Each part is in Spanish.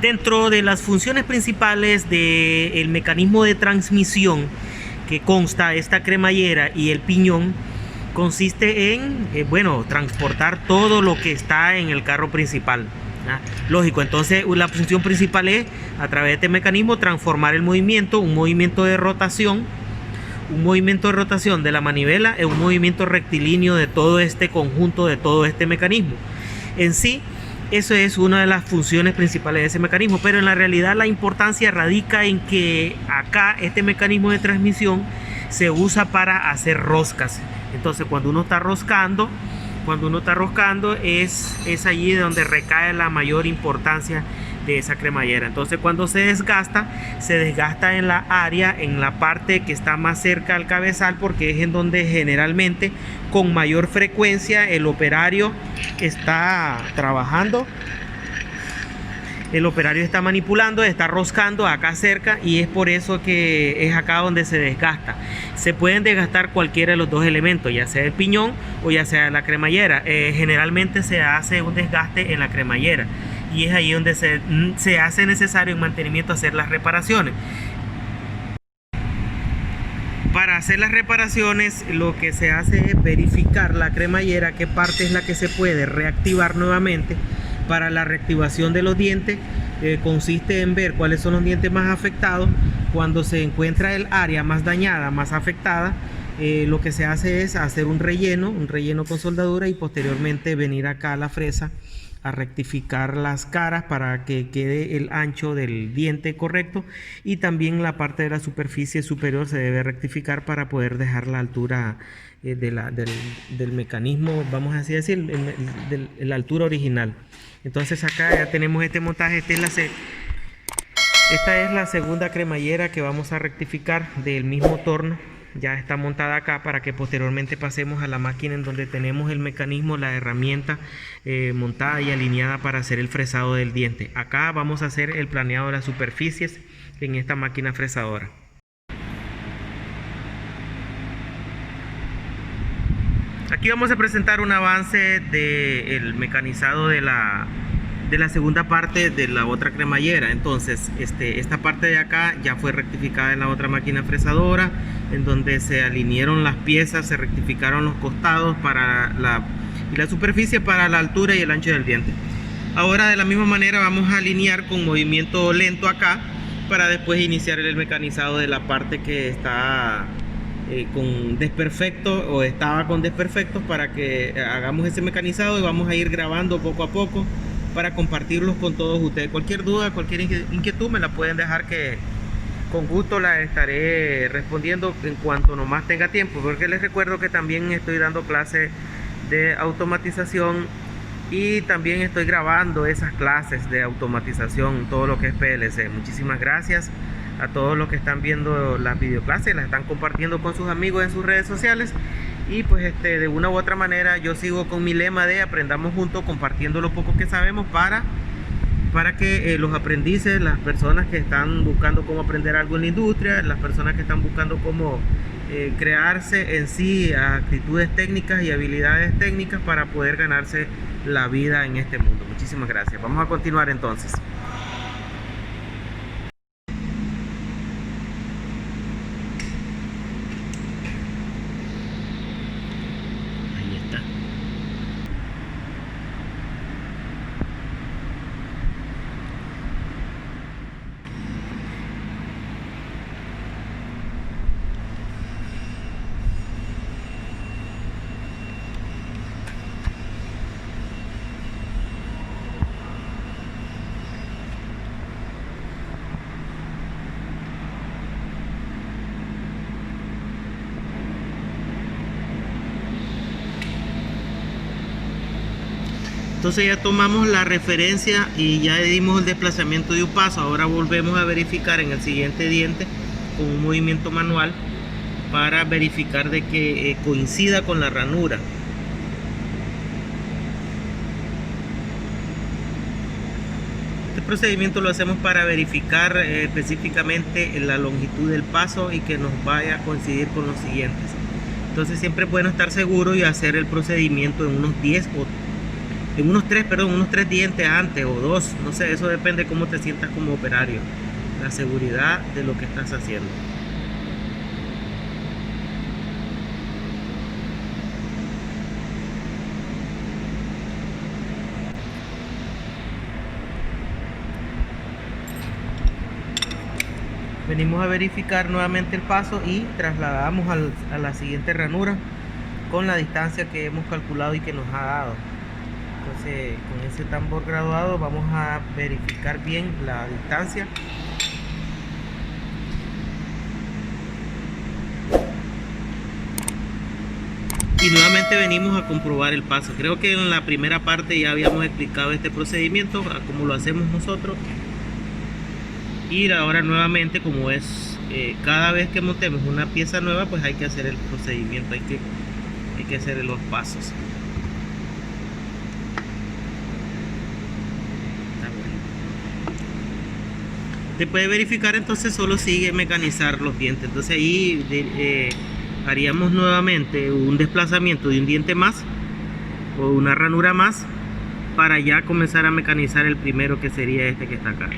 Dentro de las funciones principales del mecanismo de transmisión que consta esta cremallera y el piñón, consiste en transportar todo lo que está en el carro principal. Lógico, entonces la función principal es, a través de este mecanismo, transformar el movimiento, un movimiento de rotación de la manivela en un movimiento rectilíneo de todo este conjunto, de todo este mecanismo. En sí, eso es una de las funciones principales de ese mecanismo, pero en la realidad la importancia radica en que acá este mecanismo de transmisión se usa para hacer roscas. Entonces cuando uno está roscando es allí donde recae la mayor importancia de esa cremallera. Entonces cuando se desgasta en la área, en la parte que está más cerca al cabezal, porque es en donde generalmente con mayor frecuencia el operario está trabajando, el operario está manipulando, está roscando acá cerca, y es por eso que es acá donde se desgasta. Se pueden desgastar cualquiera de los dos elementos, ya sea el piñón o ya sea la cremallera. Generalmente se hace un desgaste en la cremallera, y es ahí donde se hace necesario en mantenimiento hacer las reparaciones. Para hacer las reparaciones, lo que se hace es verificar la cremallera, qué parte es la que se puede reactivar nuevamente. Para la reactivación de los dientes, consiste en ver cuáles son los dientes más afectados. Cuando se encuentra el área más dañada, más afectada, lo que se hace es hacer un relleno con soldadura, y posteriormente venir acá a la fresa a rectificar las caras para que quede el ancho del diente correcto, y también la parte de la superficie superior se debe rectificar para poder dejar la altura del mecanismo, vamos a así decir, la altura original. Entonces acá ya tenemos este montaje. Esta es la segunda cremallera que vamos a rectificar del mismo torno. Ya está montada acá para que posteriormente pasemos a la máquina en donde tenemos el mecanismo, la herramienta montada y alineada para hacer el fresado del diente. Acá vamos a hacer el planeado de las superficies en esta máquina fresadora. Aquí vamos a presentar un avance del mecanizado de la segunda parte de la otra cremallera. Entonces esta parte de acá ya fue rectificada en la otra máquina fresadora, en donde se alinearon las piezas, se rectificaron los costados y la superficie para la altura y el ancho del diente. Ahora de la misma manera vamos a alinear con movimiento lento acá, para después iniciar el mecanizado de la parte que está con desperfectos, o estaba con desperfectos, para que hagamos ese mecanizado, y vamos a ir grabando poco a poco para compartirlos con todos ustedes. Cualquier duda, cualquier inquietud me la pueden dejar, que con gusto la estaré respondiendo en cuanto nomás tenga tiempo, porque les recuerdo que también estoy dando clases de automatización, y también estoy grabando esas clases de automatización, todo lo que es PLC. Muchísimas gracias a todos los que están viendo las videoclases, las están compartiendo con sus amigos en sus redes sociales, y pues de una u otra manera yo sigo con mi lema de aprendamos juntos, compartiendo lo poco que sabemos para que los aprendices, las personas que están buscando cómo aprender algo en la industria, las personas que están buscando cómo crearse en sí actitudes técnicas y habilidades técnicas para poder ganarse la vida en este mundo. Muchísimas gracias. Vamos a continuar entonces. Entonces ya tomamos la referencia y ya dimos el desplazamiento de un paso. Ahora volvemos a verificar en el siguiente diente con un movimiento manual para verificar de que coincida con la ranura. Este procedimiento lo hacemos para verificar específicamente la longitud del paso y que nos vaya a coincidir con los siguientes. Entonces siempre es bueno estar seguro y hacer el procedimiento en unos 10 o en unos tres dientes antes o dos, no sé, eso depende cómo te sientas como operario, la seguridad de lo que estás haciendo. Venimos a verificar nuevamente el paso y trasladamos a la siguiente ranura con la distancia que hemos calculado y que nos ha dado. Entonces, con ese tambor graduado vamos a verificar bien la distancia. Y nuevamente venimos a comprobar el paso. Creo que en la primera parte ya habíamos explicado este procedimiento, cómo lo hacemos nosotros. Y ahora nuevamente, como es cada vez que montemos una pieza nueva, pues hay que hacer el procedimiento, hay que hacer los pasos. Está bueno. Después de verificar, entonces solo sigue mecanizar los dientes. Entonces ahí haríamos nuevamente un desplazamiento de un diente más o una ranura más para ya comenzar a mecanizar el primero, que sería este que está acá.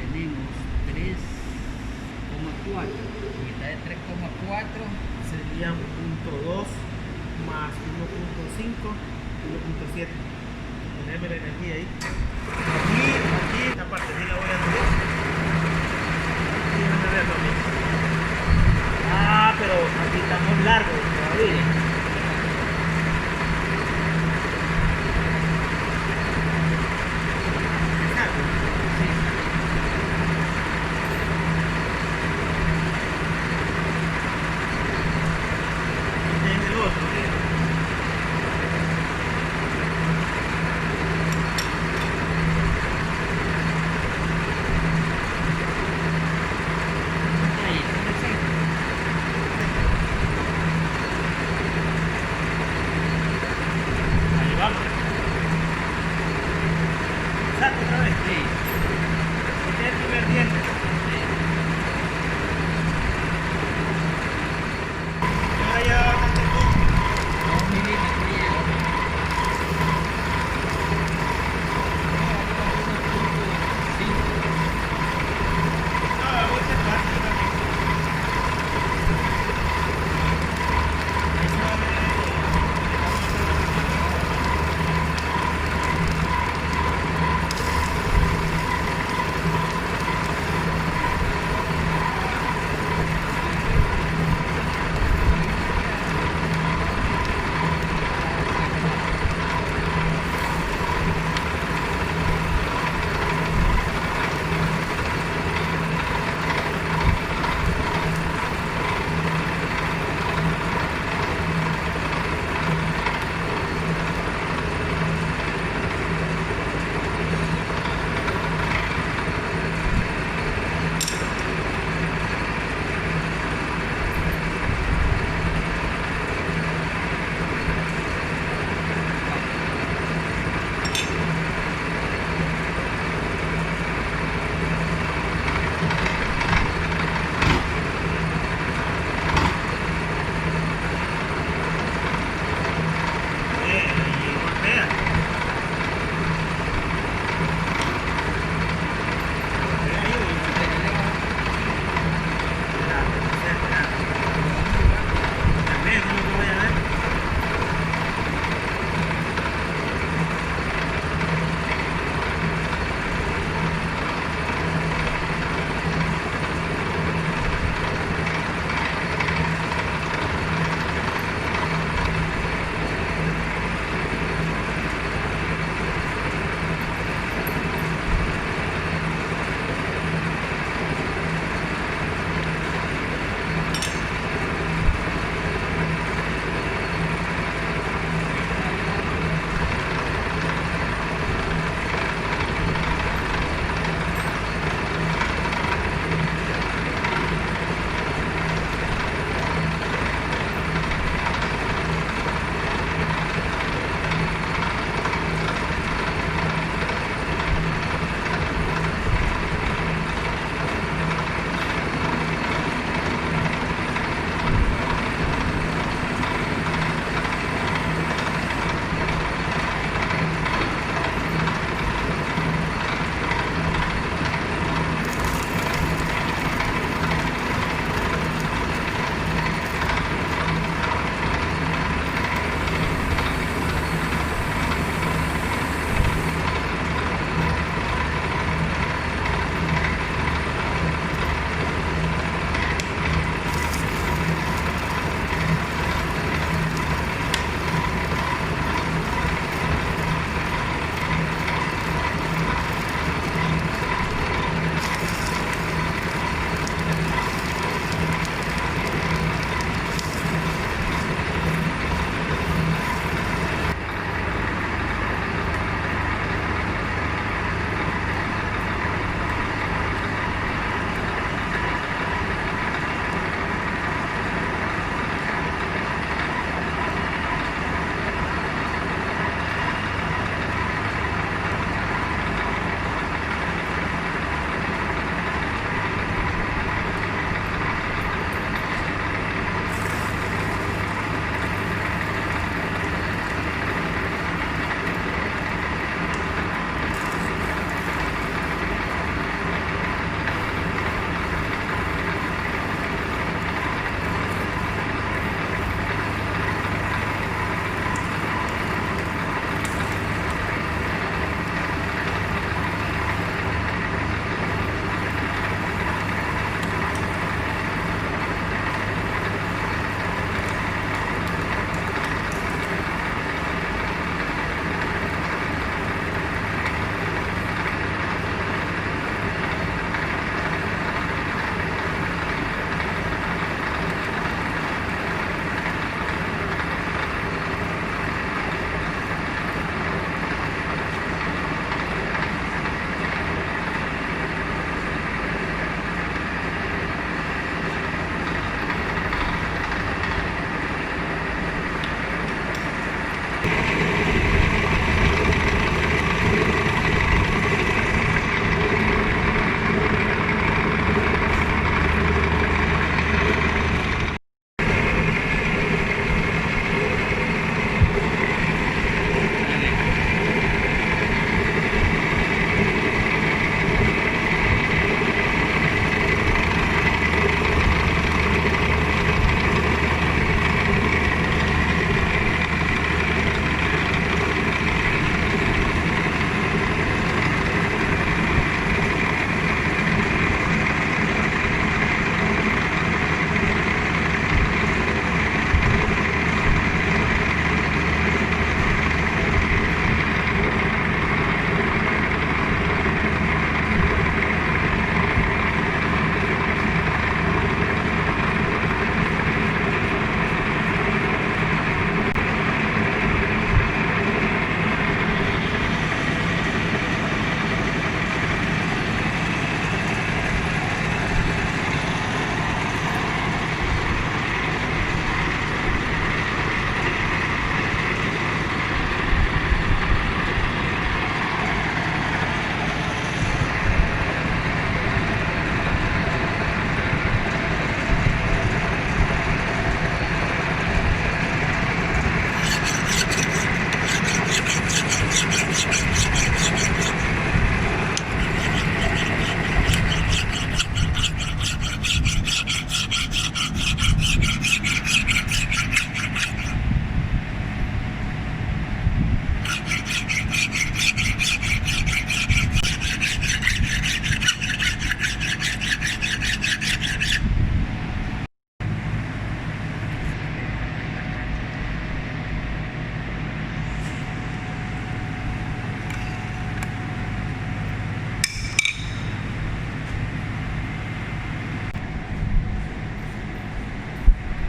Tenemos 3,4, mitad de 3,4 Serían 0.2 más 1.5, 1.7. Ponerme la energía ahí. Aquí, esta parte sí la voy a subir. Aquí déjame verlo a mí. Ah, pero aquí estamos largos todavía.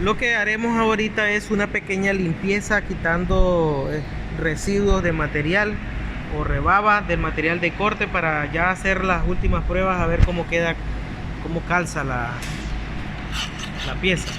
Lo que haremos ahorita es una pequeña limpieza quitando residuos de material o rebaba del material de corte para ya hacer las últimas pruebas a ver cómo queda, cómo calza la pieza.